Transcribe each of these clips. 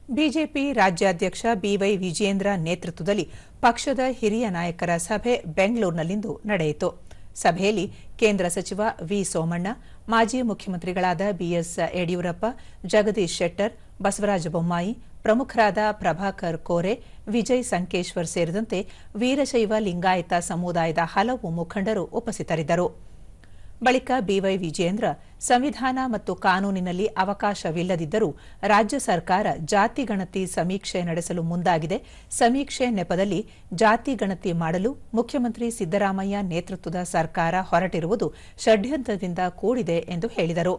BJP ರಾಜ್ಯಾಧ್ಯಕ್ಷ B Y Vijayendra ನೇತೃತ್ವದಲ್ಲಿ ಪಕ್ಷದ ಹಿರಿಯ ನಾಯಕರ ಸಭೆ ಬೆಂಗಳೂರಿನಲ್ಲಿಂದು ನಡೆಯಿತು. ಸಭೆಯಲ್ಲಿ ಕೇಂದ್ರ ಸಚಿವ ವಿ ಸೋಮಣ್ಣ, ಮಾಜಿ ಮುಖ್ಯಮಂತ್ರಿಗಳಾದ ಬಿಎಸ್ ಯಡಿಯೂರಪ್ಪ, ಜಗದೀಶ್ ಶೆಟ್ಟರ್, ಬಸವರಾಜ ಬೊಮ್ಮಾಯಿ, ಪ್ರಮುಖರಾದ ಪ್ರಭಾಕರ್ ಕೋರೆ, ವಿಜಯ್ ಸಂಕೇಶ್ವರ್ ಸೇರಿದಂತೆ ವೀರಶೈವ ಲಿಂಗಾಯತ ಸಮುದಾಯದ ಹಲವು ಮುಖಂಡರು ಉಪಸ್ಥಿತರಿದ್ದರು. ಬಳಿಕ ಬಿವೈ ವಿಜಯೇಂದ್ರ, ಸಂವಿಧಾನ ಮತ್ತು ಕಾನೂನಿನಲ್ಲಿ ಅವಕಾಶವಿಲ್ಲದಿದ್ದರೂ ರಾಜ್ಯ ಸರ್ಕಾರ ಜಾತಿ ಗಣತಿ ಸಮೀಕ್ಷೆ ನಡೆಸಲು ಮುಂದಾಗಿದೆ. ಸಮೀಕ್ಷೆ ನೆಪದಲ್ಲಿ ಜಾತಿ ಗಣತಿ ಮಾಡಲು ಮುಖ್ಯಮಂತ್ರಿ ಸಿದ್ದರಾಮಯ್ಯ ನೇತೃತ್ವದ ಸರ್ಕಾರ ಹೊರಟಿರುವುದು ಷಡ್ಯಂತ್ರದಿಂದ ಕೂಡಿದೆ ಎಂದು ಹೇಳಿದರು.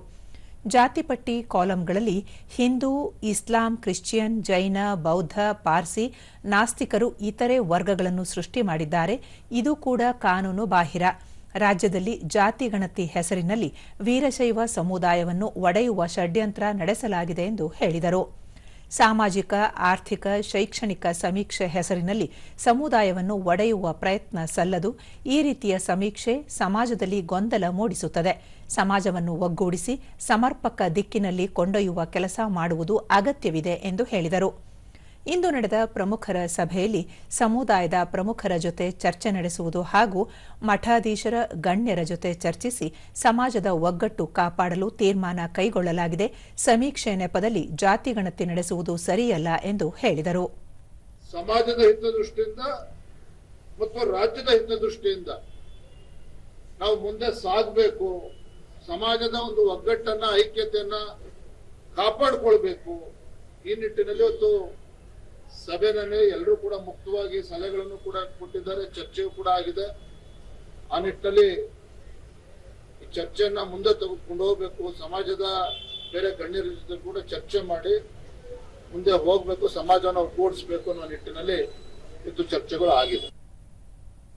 ಜಾತಿಪಟ್ಟಿ ಕಾಲಂಗಳಲ್ಲಿ ಹಿಂದೂ, ಇಸ್ಲಾಂ, ಕ್ರಿಶ್ಚಿಯನ್, ಜೈನ, ಬೌದ್ಧ, ಪಾರ್ಸಿ, ನಾಸ್ತಿಕರು, ಇತರೆ ವರ್ಗಗಳನ್ನು ಸೃಷ್ಟಿ ಮಾಡಿದ್ದಾರೆ. ಇದು ಕೂಡ ಕಾನೂನು ಬಾಹಿರ. ರಾಜ್ಯದಲ್ಲಿ ಜಾತಿ ಗಣತಿ ಹೆಸರಿನಲ್ಲಿ ವೀರಶೈವ ಸಮುದಾಯವನ್ನು ಒಡೆಯುವ ಷಡ್ಯಂತ್ರ ನಡೆಸಲಾಗಿದೆ ಎಂದು ಹೇಳಿದರು. ಸಾಮಾಜಿಕ, ಆರ್ಥಿಕ, ಶೈಕ್ಷಣಿಕ ಸಮೀಕ್ಷೆ ಹೆಸರಿನಲ್ಲಿ ಸಮುದಾಯವನ್ನು ಒಡೆಯುವ ಪ್ರಯತ್ನ ಸಲ್ಲದು. ಈ ರೀತಿಯ ಸಮೀಕ್ಷೆ ಸಮಾಜದಲ್ಲಿ ಗೊಂದಲ ಮೂಡಿಸುತ್ತದೆ. ಸಮಾಜವನ್ನು ಒಗ್ಗೂಡಿಸಿ ಸಮರ್ಪಕ ದಿಕ್ಕಿನಲ್ಲಿ ಕೊಂಡೊಯ್ಯುವ ಕೆಲಸ ಮಾಡುವುದು ಅಗತ್ಯವಿದೆ ಎಂದು ಹೇಳಿದರು. ಇಂದು ನಡೆದ ಪ್ರಮುಖರ ಸಭೆಯಲ್ಲಿ ಸಮುದಾಯದ ಪ್ರಮುಖರ ಜೊತೆ ಚರ್ಚೆ ನಡೆಸುವುದು ಹಾಗೂ ಮಠಾಧೀಶರ, ಗಣ್ಯರ ಜೊತೆ ಚರ್ಚಿಸಿ ಸಮಾಜದ ಒಗ್ಗಟ್ಟು ಕಾಪಾಡಲು ತೀರ್ಮಾನ ಕೈಗೊಳ್ಳಲಾಗಿದೆ. ಸಮೀಕ್ಷೆ ನೆಪದಲ್ಲಿ ಜಾತಿ ಗಣತಿ ನಡೆಸುವುದು ಸರಿಯಲ್ಲ ಎಂದು ಹೇಳಿದರು. ಸಮಾಜದ ಹಿತದೃಷ್ಟಿಯಿಂದ ಮತ್ತು ರಾಜ್ಯದ ಹಿತದೃಷ್ಟಿಯಿಂದ ನಾವು ಮುಂದೆ ಸಾಗಬೇಕು. ಸಮಾಜದ ಒಂದು ಒಗ್ಗಟ್ಟನ್ನ, ಐಕ್ಯತೆಯನ್ನ ಕಾಪಾಡಿಕೊಳ್ಬೇಕು. ಈ ನಿಟ್ಟಿನಲ್ಲಿ ಇವತ್ತು ಸಭೆನಲ್ಲಿ ಎಲ್ಲರೂ ಕೂಡ ಮುಕ್ತವಾಗಿ ಸಲಹೆಗಳನ್ನು ಕೂಡ ಕೊಟ್ಟಿದ್ದಾರೆ. ಚರ್ಚೆಯೂ ಕೂಡ ಆಗಿದೆ. ಆ ನಿಟ್ಟಿನಲ್ಲಿ ಈ ಚರ್ಚೆಯನ್ನ ಮುಂದೆ ತೆಗೆದುಕೊಂಡು ಹೋಗ್ಬೇಕು. ಸಮಾಜದ ಬೇರೆ ಗಣ್ಯರ ಜೊತೆ ಕೂಡ ಚರ್ಚೆ ಮಾಡಿ ಮುಂದೆ ಹೋಗ್ಬೇಕು. ಸಮಾಜವನ್ನು ಒಗ್ಗೂಡಿಸಬೇಕು ಅನ್ನೋ ನಿಟ್ಟಿನಲ್ಲಿ ಇವತ್ತು ಚರ್ಚೆಗಳು ಆಗಿದೆ.